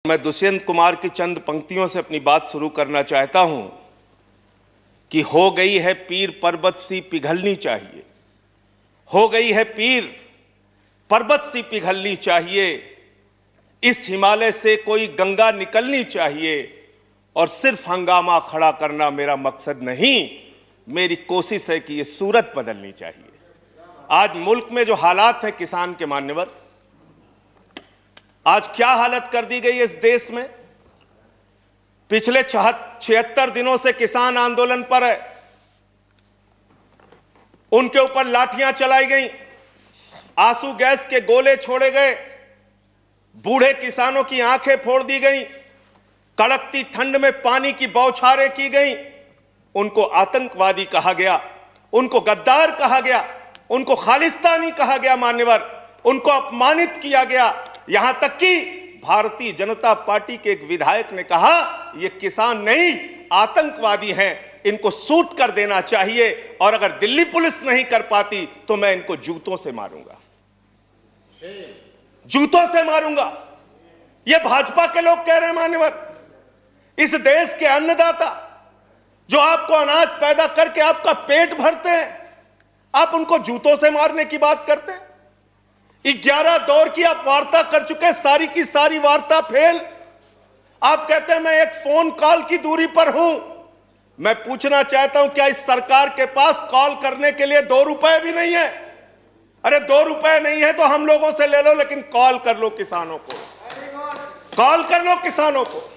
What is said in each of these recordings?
मैं दुष्यंत कुमार की चंद पंक्तियों से अपनी बात शुरू करना चाहता हूं कि हो गई है पीर पर्वत सी पिघलनी चाहिए, हो गई है पीर पर्वत सी पिघलनी चाहिए, इस हिमालय से कोई गंगा निकलनी चाहिए और सिर्फ हंगामा खड़ा करना मेरा मकसद नहीं, मेरी कोशिश है कि ये सूरत बदलनी चाहिए। आज मुल्क में जो हालात है किसान के मान्यवर, आज क्या हालत कर दी गई है इस देश में। पिछले 76 दिनों से किसान आंदोलन पर है, उनके ऊपर लाठियां चलाई गई, आंसू गैस के गोले छोड़े गए, बूढ़े किसानों की आंखें फोड़ दी गई, कड़कती ठंड में पानी की बौछारें की गई, उनको आतंकवादी कहा गया, उनको गद्दार कहा गया, उनको खालिस्तानी कहा गया मान्यवर, उनको अपमानित किया गया। यहां तक कि भारतीय जनता पार्टी के एक विधायक ने कहा ये किसान नहीं आतंकवादी हैं, इनको शूट कर देना चाहिए और अगर दिल्ली पुलिस नहीं कर पाती तो मैं इनको जूतों से मारूंगा, जूतों से मारूंगा। ये भाजपा के लोग कह रहे हैं मान्यवर। इस देश के अन्नदाता जो आपको अनाज पैदा करके आपका पेट भरते हैं, आप उनको जूतों से मारने की बात करते हैं। 11 दौर की आप वार्ता कर चुके, सारी की सारी वार्ता फेल। आप कहते हैं मैं एक फोन कॉल की दूरी पर हूं। मैं पूछना चाहता हूं क्या इस सरकार के पास कॉल करने के लिए 2 रुपए भी नहीं है? अरे 2 रुपए नहीं है तो हम लोगों से ले लो, लेकिन कॉल कर लो किसानों को, कॉल कर लो किसानों को।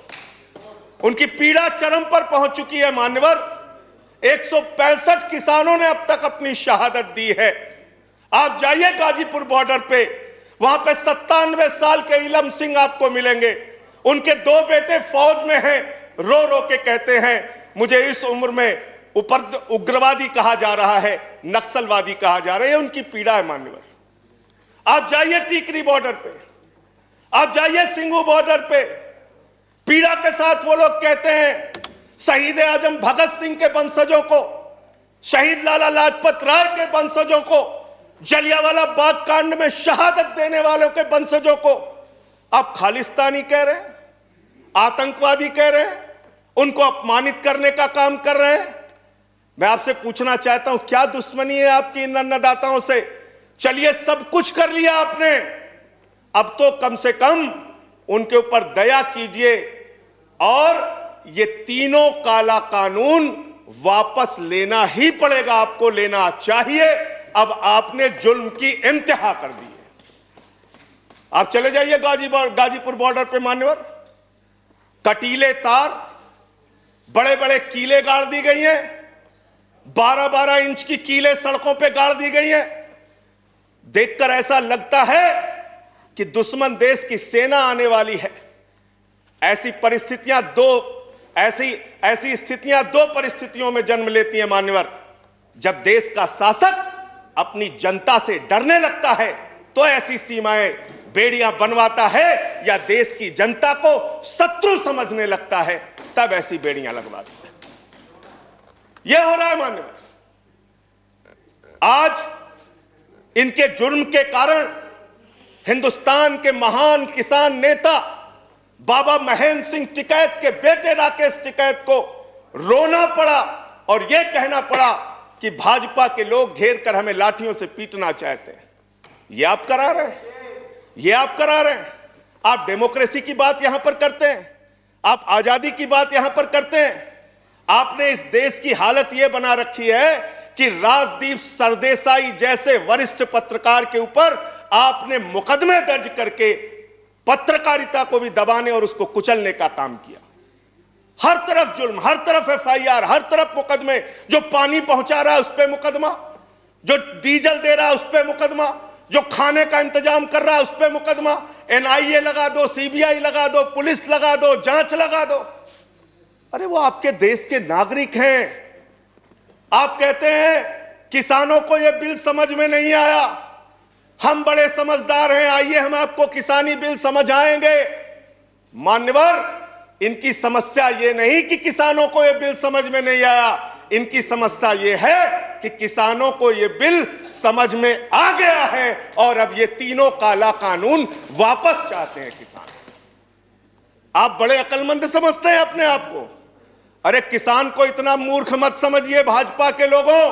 उनकी पीड़ा चरम पर पहुंच चुकी है मान्यवर। 165 किसानों ने अब तक अपनी शहादत दी है। आप जाइए गाजीपुर बॉर्डर पे, वहां पे 97 साल के इलम सिंह आपको मिलेंगे। उनके 2 बेटे फौज में हैं, रो रो के कहते हैं मुझे इस उम्र में ऊपर उग्रवादी कहा जा रहा है, नक्सलवादी कहा जा रहा है। उनकी पीड़ा है मान्यवर। आप जाइए टीकरी बॉर्डर पे, आप जाइए सिंगू बॉर्डर पे, पीड़ा के साथ वो लोग कहते हैं शहीद आजम भगत सिंह के वंशजों को, शहीद लाला लाजपत राय के वंशजों को, जलियांवाला बाग कांड में शहादत देने वालों के वंशजों को आप खालिस्तानी कह रहे हैं, आतंकवादी कह रहे हैं, उनको अपमानित करने का काम कर रहे हैं। मैं आपसे पूछना चाहता हूं क्या दुश्मनी है आपकी इन अन्नदाताओं से? चलिए सब कुछ कर लिया आपने, अब तो कम से कम उनके ऊपर दया कीजिए और ये तीनों काला कानून वापस लेना ही पड़ेगा, आपको लेना चाहिए। अब आपने जुल्म की इंतहा कर दी है। आप चले जाइए गाजीपुर बॉर्डर पे मान्यवर, कटीले तार, बड़े बड़े कीले गाड़ दी गई हैं, 12-12 इंच की कीले सड़कों पे गाड़ दी गई हैं। देखकर ऐसा लगता है कि दुश्मन देश की सेना आने वाली है। ऐसी स्थितियां दो परिस्थितियों में जन्म लेती हैं मान्यवर। जब देश का शासक अपनी जनता से डरने लगता है तो ऐसी सीमाएं बेड़ियां बनवाता है, या देश की जनता को शत्रु समझने लगता है तब ऐसी बेड़ियां लगवाता है। यह हो रहा है मान्यवर। आज इनके जुर्म के कारण हिंदुस्तान के महान किसान नेता बाबा महेंद्र सिंह टिकैत के बेटे राकेश टिकैत को रोना पड़ा और यह कहना पड़ा कि भाजपा के लोग घेर कर हमें लाठियों से पीटना चाहते हैं। यह आप करा रहे हैं, यह आप करा रहे हैं। आप डेमोक्रेसी की बात यहां पर करते हैं, आप आजादी की बात यहां पर करते हैं। आपने इस देश की हालत यह बना रखी है कि राजदीप सरदेसाई जैसे वरिष्ठ पत्रकार के ऊपर आपने मुकदमे दर्ज करके पत्रकारिता को भी दबाने और उसको कुचलने का काम किया। हर तरफ जुल्म, हर तरफ FIR, हर तरफ मुकदमे। जो पानी पहुंचा रहा है उस पे मुकदमा, जो डीजल दे रहा है उस पे मुकदमा, जो खाने का इंतजाम कर रहा है उस पे मुकदमा। NIA लगा दो, CBI लगा दो, पुलिस लगा दो, जांच लगा दो। अरे वो आपके देश के नागरिक हैं। आप कहते हैं किसानों को यह बिल समझ में नहीं आया, हम बड़े समझदार हैं, आइए हम आपको किसानी बिल समझाएंगे। मान्यवर, इनकी समस्या यह नहीं कि किसानों को यह बिल समझ में नहीं आया, इनकी समस्या यह है कि किसानों को यह बिल समझ में आ गया है और अब ये तीनों काला कानून वापस चाहते हैं किसान। आप बड़े अक्लमंद समझते हैं अपने आप को। अरे किसान को इतना मूर्ख मत समझिए भाजपा के लोगों,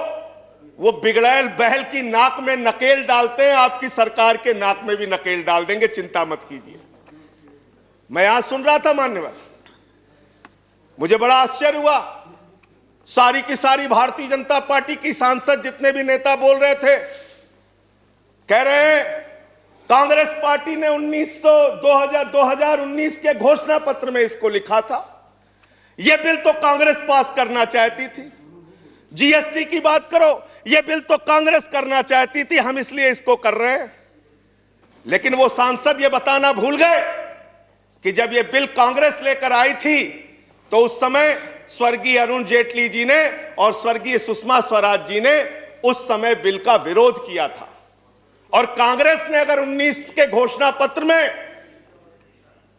वो बिगड़ैल बैल की नाक में नकेल डालते हैं, आपकी सरकार के नाक में भी नकेल डाल देंगे, चिंता मत कीजिए। मैं यहां सुन रहा था मान्यवर, मुझे बड़ा आश्चर्य हुआ, सारी की सारी भारतीय जनता पार्टी की सांसद जितने भी नेता बोल रहे थे, कह रहे हैं कांग्रेस पार्टी ने 2019 के घोषणा पत्र में इसको लिखा था, यह बिल तो कांग्रेस पास करना चाहती थी। जीएसटी की बात करो, यह बिल तो कांग्रेस करना चाहती थी, हम इसलिए इसको कर रहे हैं। लेकिन वो सांसद यह बताना भूल गए कि जब यह बिल कांग्रेस लेकर आई थी तो उस समय स्वर्गीय अरुण जेटली जी ने और स्वर्गीय सुषमा स्वराज जी ने उस समय बिल का विरोध किया था। और कांग्रेस ने अगर 19 के घोषणा पत्र में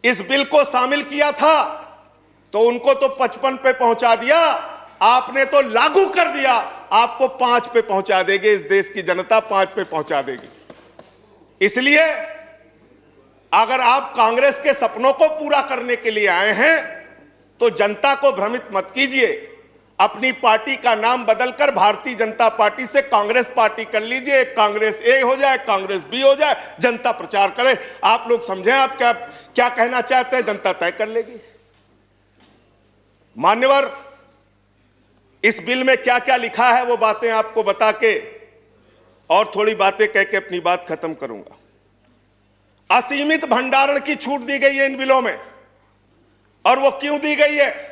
इस बिल को शामिल किया था तो उनको तो 55 पे पहुंचा दिया, आपने तो लागू कर दिया, आपको 5 पे पहुंचा देगी, इस देश की जनता 5 पे पहुंचा देगी। इसलिए अगर आप कांग्रेस के सपनों को पूरा करने के लिए आए हैं तो जनता को भ्रमित मत कीजिए, अपनी पार्टी का नाम बदलकर भारतीय जनता पार्टी से कांग्रेस पार्टी कर लीजिए, कांग्रेस ए हो जाए, कांग्रेस बी हो जाए, जनता प्रचार करे। आप लोग समझें आप क्या कहना चाहते हैं, जनता तय कर लेगी। मान्यवर, इस बिल में क्या क्या लिखा है वो बातें आपको बता के और थोड़ी बातें कह के अपनी बात खत्म करूंगा। असीमित भंडारण की छूट दी गई है इन बिलों में, और वो क्यों दी गई है?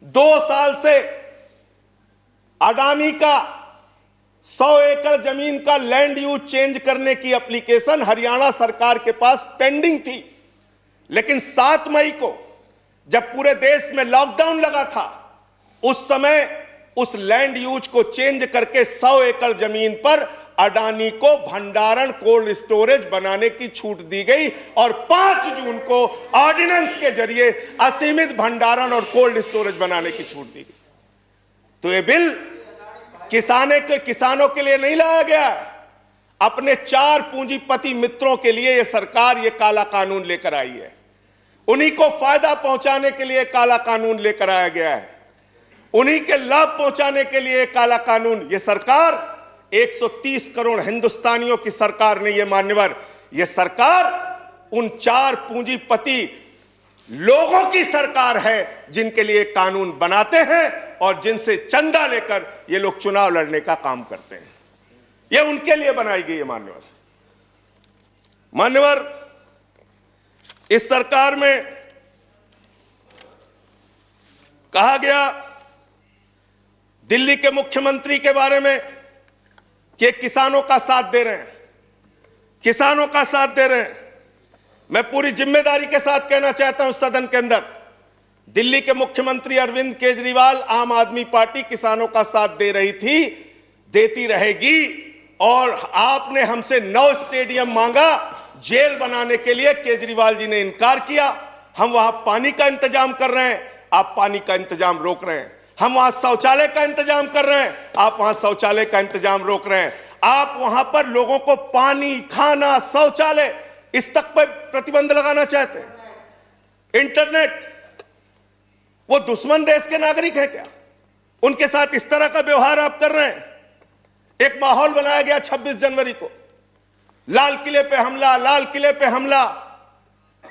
2 साल से अडानी का 100 एकड़ जमीन का लैंड यूज चेंज करने की एप्लीकेशन हरियाणा सरकार के पास पेंडिंग थी, लेकिन 7 मई को जब पूरे देश में लॉकडाउन लगा था, उस समय उस लैंड यूज को चेंज करके 100 एकड़ जमीन पर अडानी को भंडारण कोल्ड स्टोरेज बनाने की छूट दी गई और 5 जून को ऑर्डिनेंस के जरिए असीमित भंडारण और कोल्ड स्टोरेज बनाने की छूट दी गई। तो ये बिल किसानों के लिए नहीं लाया गया, अपने 4 पूंजीपति मित्रों के लिए ये सरकार ये काला कानून लेकर आई है। उन्हीं को फायदा पहुंचाने के लिए काला कानून लेकर आया गया है, उन्हीं के लाभ पहुंचाने के लिए काला कानून। ये सरकार 130 करोड़ हिंदुस्तानियों की सरकार नहीं है मान्यवर, यह सरकार उन 4 पूंजीपति लोगों की सरकार है जिनके लिए कानून बनाते हैं और जिनसे चंदा लेकर ये लोग चुनाव लड़ने का काम करते हैं। यह उनके लिए बनाई गई है मान्यवर। मान्यवर, इस सरकार में कहा गया दिल्ली के मुख्यमंत्री के बारे में कि किसानों का साथ दे रहे हैं, किसानों का साथ दे रहे हैं। मैं पूरी जिम्मेदारी के साथ कहना चाहता हूं सदन के अंदर, दिल्ली के मुख्यमंत्री अरविंद केजरीवाल, आम आदमी पार्टी किसानों का साथ दे रही थी, देती रहेगी। और आपने हमसे 9 स्टेडियम मांगा जेल बनाने के लिए, केजरीवाल जी ने इनकार किया। हम वहां पानी का इंतजाम कर रहे हैं, आप पानी का इंतजाम रोक रहे हैं। हम वहां शौचालय का इंतजाम कर रहे हैं, आप वहां शौचालय का इंतजाम रोक रहे हैं। आप वहां पर लोगों को पानी, खाना, शौचालय इस तक पर प्रतिबंध लगाना चाहते हैं। इंटरनेट, वो दुश्मन देश के नागरिक है क्या? उनके साथ इस तरह का व्यवहार आप कर रहे हैं। एक माहौल बनाया गया 26 जनवरी को, लाल किले पे हमला, लाल किले पे हमला।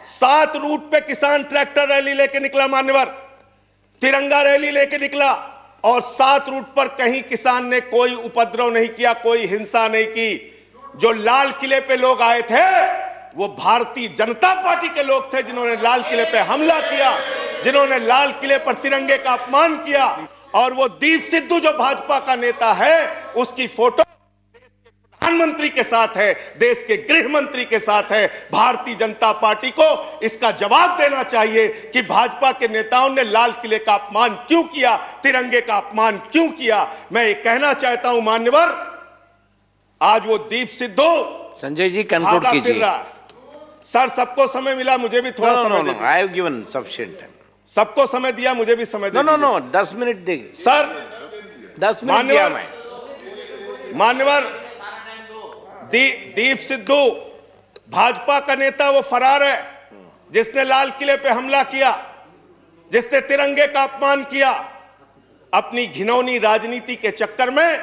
7 रूट पे किसान ट्रैक्टर रैली लेके निकला मान्यवर, तिरंगा रैली लेके निकला, और 7 रूट पर कहीं किसान ने कोई उपद्रव नहीं किया, कोई हिंसा नहीं की। जो लाल किले पे लोग आए थे वो भारतीय जनता पार्टी के लोग थे जिन्होंने लाल किले पे हमला किया, जिन्होंने लाल किले पर तिरंगे का अपमान किया। और वो दीप सिद्धू जो भाजपा का नेता है, उसकी फोटो प्रधानमंत्री के साथ है, देश के गृह मंत्री के साथ है। भारतीय जनता पार्टी को इसका जवाब देना चाहिए कि भाजपा के नेताओं ने लाल किले का अपमान क्यों किया, तिरंगे का अपमान क्यों किया। मैं ये कहना चाहता हूं मान्यवर, आज वो दीप सिद्धू संजय जी कंक्लूड कीजिए। सर, सबको समय मिला, मुझे भी थोड़ा समय दीजिए। I have given sufficient time. सबको समय दिया, मुझे भी समय दीजिए। नो 10 मिनट देंगे सर, 10 मिनट दिया मैं। मान्यवर, दीप सिद्धू भाजपा का नेता, वो फरार है, जिसने लाल किले पे हमला किया, जिसने तिरंगे का अपमान किया, अपनी घिनौनी राजनीति के चक्कर में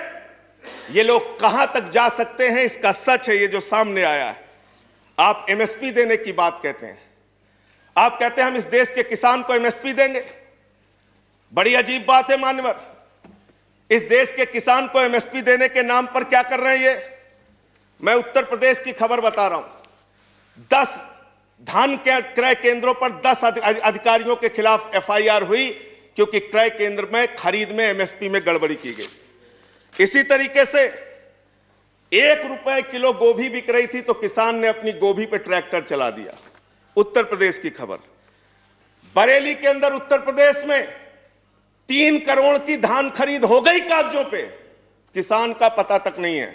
ये लोग कहां तक जा सकते हैं, इसका सच है ये जो सामने आया है। आप एमएसपी देने की बात कहते हैं, आप कहते हैं हम इस देश के किसान को एमएसपी देंगे। बड़ी अजीब बात है मान्यवर, इस देश के किसान को एमएसपी देने के नाम पर क्या कर रहे हैं ये? मैं उत्तर प्रदेश की खबर बता रहा हूं। 10 धान के क्रय केंद्रों पर 10 अधिकारियों के खिलाफ एफआईआर हुई क्योंकि क्रय केंद्र में खरीद में एमएसपी में गड़बड़ी की गई। इसी तरीके से 1 रुपए किलो गोभी बिक रही थी तो किसान ने अपनी गोभी पे ट्रैक्टर चला दिया। उत्तर प्रदेश की खबर। बरेली के अंदर उत्तर प्रदेश में 3 करोड़ की धान खरीद हो गई कागजों पे, किसान का पता तक नहीं है।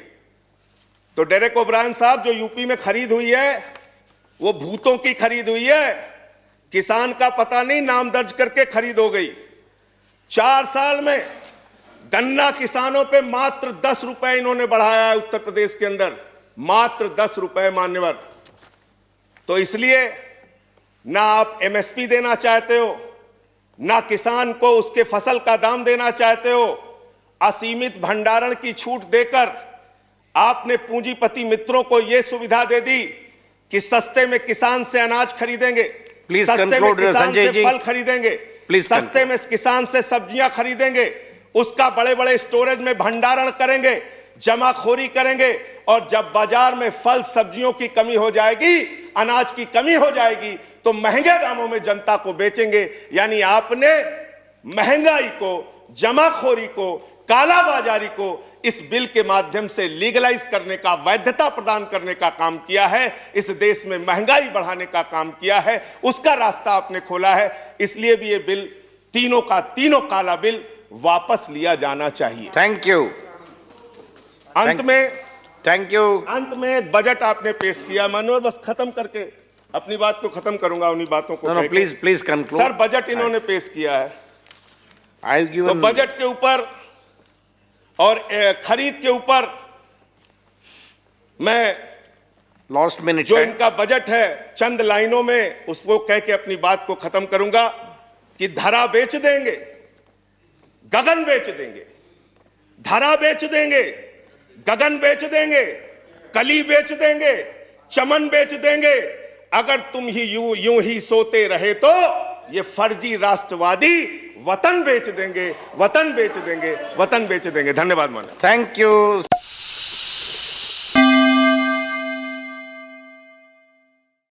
तो डेरेक ओब्रायन साहब, जो यूपी में खरीद हुई है वो भूतों की खरीद हुई है, किसान का पता नहीं, नाम दर्ज करके खरीद हो गई। 4 साल में गन्ना किसानों पे मात्र 10 रुपए इन्होंने बढ़ाया है उत्तर प्रदेश के अंदर, मात्र 10 रुपए मान्यवर। तो इसलिए ना आप एमएसपी देना चाहते हो, ना किसान को उसके फसल का दाम देना चाहते हो। असीमित भंडारण की छूट देकर आपने पूंजीपति मित्रों को यह सुविधा दे दी कि सस्ते में किसान से अनाज खरीदेंगे, सस्ते में किसान से फल खरीदेंगे, सस्ते में किसान से सब्जियां खरीदेंगे, उसका बड़े बड़े स्टोरेज में भंडारण करेंगे, जमाखोरी करेंगे, और जब बाजार में फल सब्जियों की कमी हो जाएगी, अनाज की कमी हो जाएगी, तो महंगे दामों में जनता को बेचेंगे। यानी आपने महंगाई को, जमाखोरी को, कालाबाजारी को इस बिल के माध्यम से लीगलाइज करने का, वैधता प्रदान करने का काम किया है। इस देश में महंगाई बढ़ाने का काम किया है, उसका रास्ता आपने खोला है। इसलिए भी ये बिल, तीनों का तीनों काला बिल वापस लिया जाना चाहिए। Thank you. अंत में थैंक यू। अंत में एक बजट आपने पेश किया माननीय, बस खत्म करके अपनी बात को खत्म करूंगा उन्हीं बातों को। Please conclude. सर, बजट इन्होंने पेश किया है, तो बजट के ऊपर और खरीद के ऊपर मैं लास्ट मिनट जो इनका बजट है चंद लाइनों में उसको कह के अपनी बात को खत्म करूंगा कि धरा बेच देंगे, गगन बेच देंगे। धरा बेच देंगे, गगन बेच देंगे, कली बेच देंगे, चमन बेच देंगे। अगर तुम ही यूं ही सोते रहे तो ये फर्जी राष्ट्रवादी वतन बेच देंगे, वतन बेच देंगे, वतन बेच देंगे। धन्यवाद माननीय। Thank you.